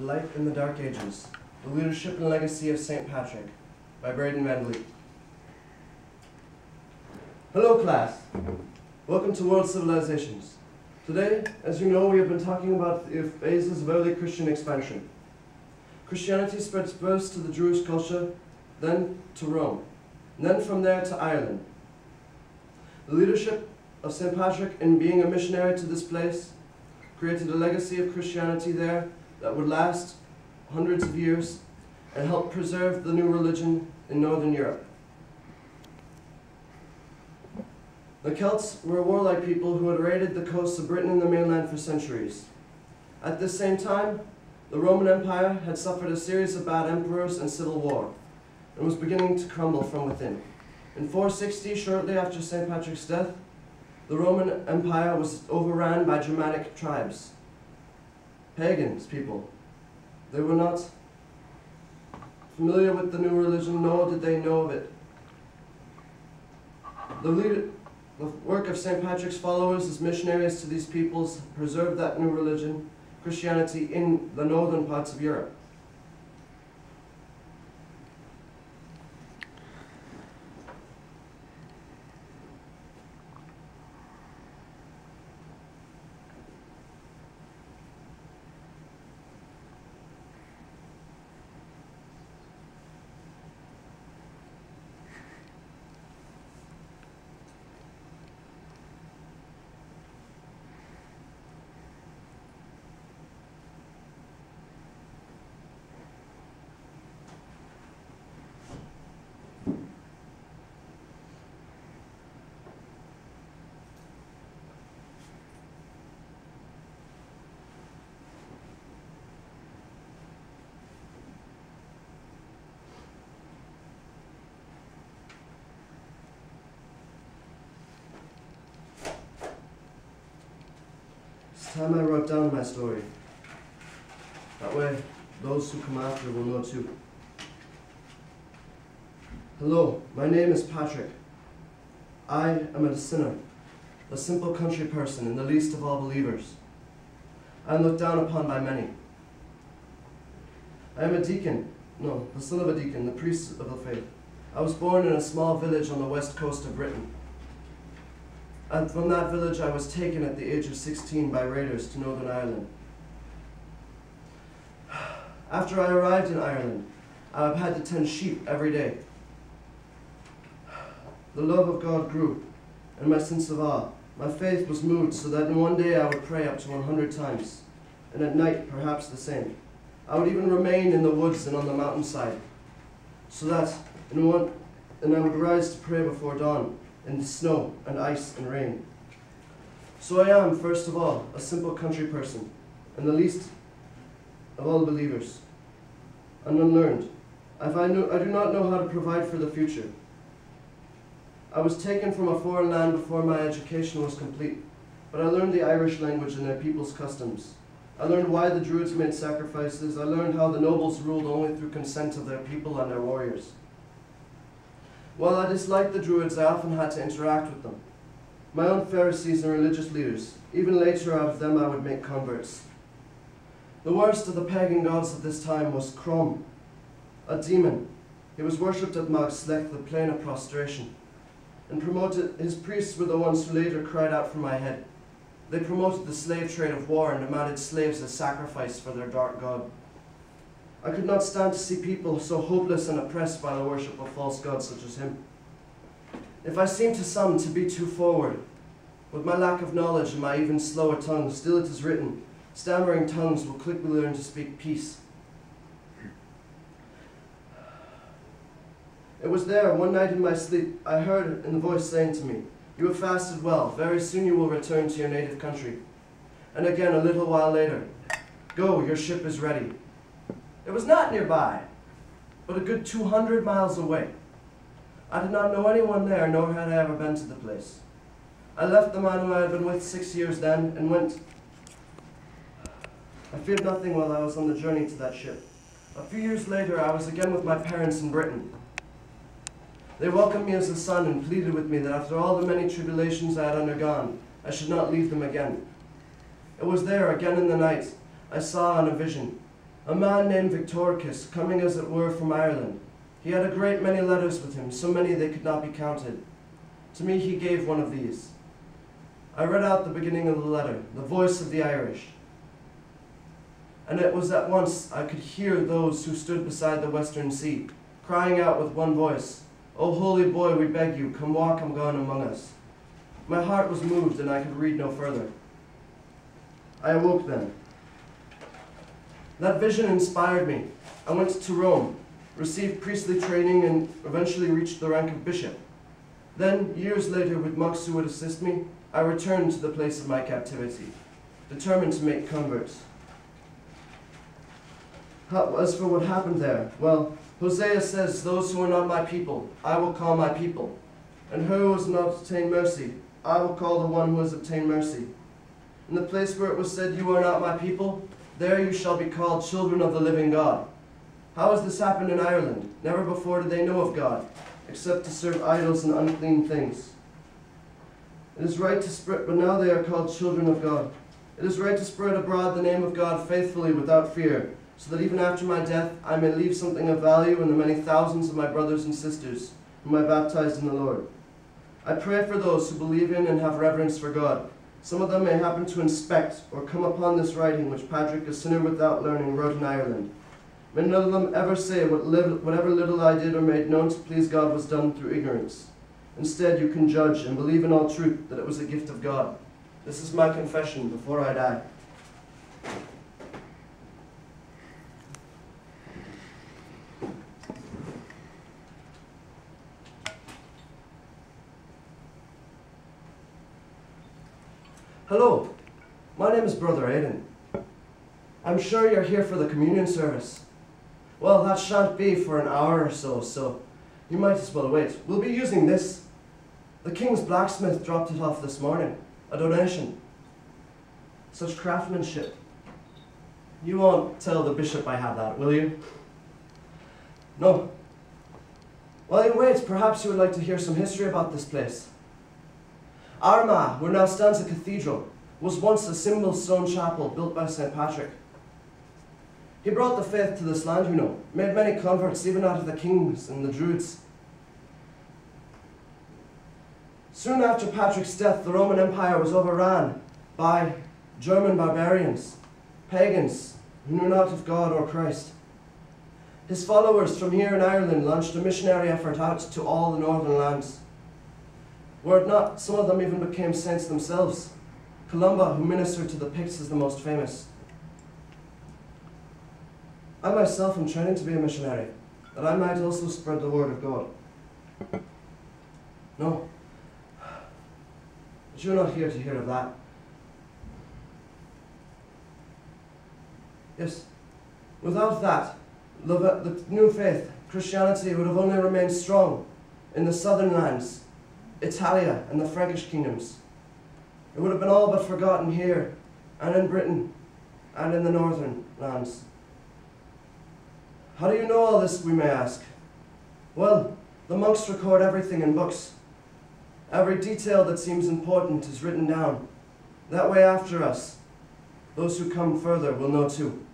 Light in the Dark Ages, The Leadership and Legacy of St. Patrick, by Braden VanVleet. Hello class, welcome to World Civilizations. Today, as you know, we have been talking about the phases of early Christian expansion. Christianity spread first to the Jewish culture, then to Rome, and then from there to Ireland. The leadership of St. Patrick in being a missionary to this place created a legacy of Christianity there that would last hundreds of years and help preserve the new religion in Northern Europe. The Celts were a warlike people who had raided the coasts of Britain and the mainland for centuries. At this same time, the Roman Empire had suffered a series of bad emperors and civil war, and was beginning to crumble from within. In 460, shortly after St. Patrick's death, the Roman Empire was overrun by Germanic tribes, pagans people. They were not familiar with the new religion, nor did they know of it. The work of St. Patrick's followers as missionaries to these peoples preserved that new religion, Christianity, in the northern parts of Europe. It's time I wrote down my story. That way, those who come after will know too. Hello, my name is Patrick. I am a sinner, a simple country person and the least of all believers. I am looked down upon by many. I am a deacon, no, the son of a deacon, the priest of the faith. I was born in a small village on the west coast of Britain. And from that village I was taken at the age of 16 by raiders to Northern Ireland. After I arrived in Ireland, I had to tend sheep every day. The love of God grew, and my sense of awe. My faith was moved so that in one day I would pray up to 100 times, and at night perhaps the same. I would even remain in the woods and on the mountainside, so that I would rise to pray before dawn, in the snow and ice and rain. So I am, first of all, a simple country person, and the least of all believers, and unlearned. I do not know how to provide for the future. I was taken from a foreign land before my education was complete, but I learned the Irish language and their people's customs. I learned why the Druids made sacrifices. I learned how the nobles ruled only through consent of their people and their warriors. While I disliked the Druids, I often had to interact with them. My own Pharisees and religious leaders. Even later out of them I would make converts. The worst of the pagan gods of this time was Crom, a demon. He was worshipped at Slech, the plain of prostration, and promoted. His priests were the ones who later cried out for my head. They promoted the slave trade of war and demanded slaves as sacrifice for their dark god. I could not stand to see people so hopeless and oppressed by the worship of false gods such as him. If I seem to some to be too forward, with my lack of knowledge and my even slower tongue, still it is written, stammering tongues will quickly learn to speak peace. It was there, one night in my sleep, I heard in the voice saying to me, "You have fasted well, very soon you will return to your native country." And again, a little while later, "Go, your ship is ready." It was not nearby, but a good 200 miles away. I did not know anyone there, nor had I ever been to the place. I left the man who I had been with 6 years then, and went. I feared nothing while I was on the journey to that ship. A few years later, I was again with my parents in Britain. They welcomed me as a son and pleaded with me that after all the many tribulations I had undergone, I should not leave them again. It was there, again in the night, I saw in a vision a man named Victoricus, coming as it were from Ireland. He had a great many letters with him, so many they could not be counted. To me he gave one of these. I read out the beginning of the letter, the voice of the Irish. And it was at once I could hear those who stood beside the western sea, crying out with one voice, "O holy boy, we beg you, come walk among us." My heart was moved, and I could read no further. I awoke then. That vision inspired me. I went to Rome, received priestly training, and eventually reached the rank of bishop. Then, years later, with monks who would assist me, I returned to the place of my captivity, determined to make converts. As for what happened there, well, Hosea says, "Those who are not my people, I will call my people. And who has not obtained mercy, I will call the one who has obtained mercy." In the place where it was said, "You are not my people," there you shall be called children of the living God. How has this happened in Ireland? Never before did they know of God, except to serve idols and unclean things. It is right to spread, but now they are called children of God. It is right to spread abroad the name of God faithfully without fear, so that even after my death I may leave something of value in the many thousands of my brothers and sisters whom I baptized in the Lord. I pray for those who believe in and have reverence for God. Some of them may happen to inspect or come upon this writing which Patrick, a sinner without learning, wrote in Ireland. May none of them ever say whatever little I did or made known to please God was done through ignorance. Instead, you can judge and believe in all truth that it was a gift of God. This is my confession before I die. Hello, my name is Brother Braden. I'm sure you're here for the communion service. Well, that shan't be for an hour or so you might as well wait. We'll be using this. The King's blacksmith dropped it off this morning, a donation. Such craftsmanship. You won't tell the bishop I have that, will you? No. While you wait, perhaps you would like to hear some history about this place. Armagh, where now stands a cathedral, was once a simple stone chapel built by St. Patrick. He brought the faith to this land, you know, made many converts even out of the kings and the druids. Soon after Patrick's death, the Roman Empire was overrun by German barbarians, pagans who knew not of God or Christ. His followers from here in Ireland launched a missionary effort out to all the northern lands. Were it not, some of them even became saints themselves. Columba, who ministered to the Picts, is the most famous. I myself am training to be a missionary, that I might also spread the word of God. No. But you're not here to hear of that. Yes, without that, the new faith, Christianity, would have only remained strong in the southern lands, Italia and the Frankish kingdoms. It would have been all but forgotten here, and in Britain, and in the northern lands. How do you know all this, we may ask? Well, the monks record everything in books. Every detail that seems important is written down. That way after us, those who come further will know too.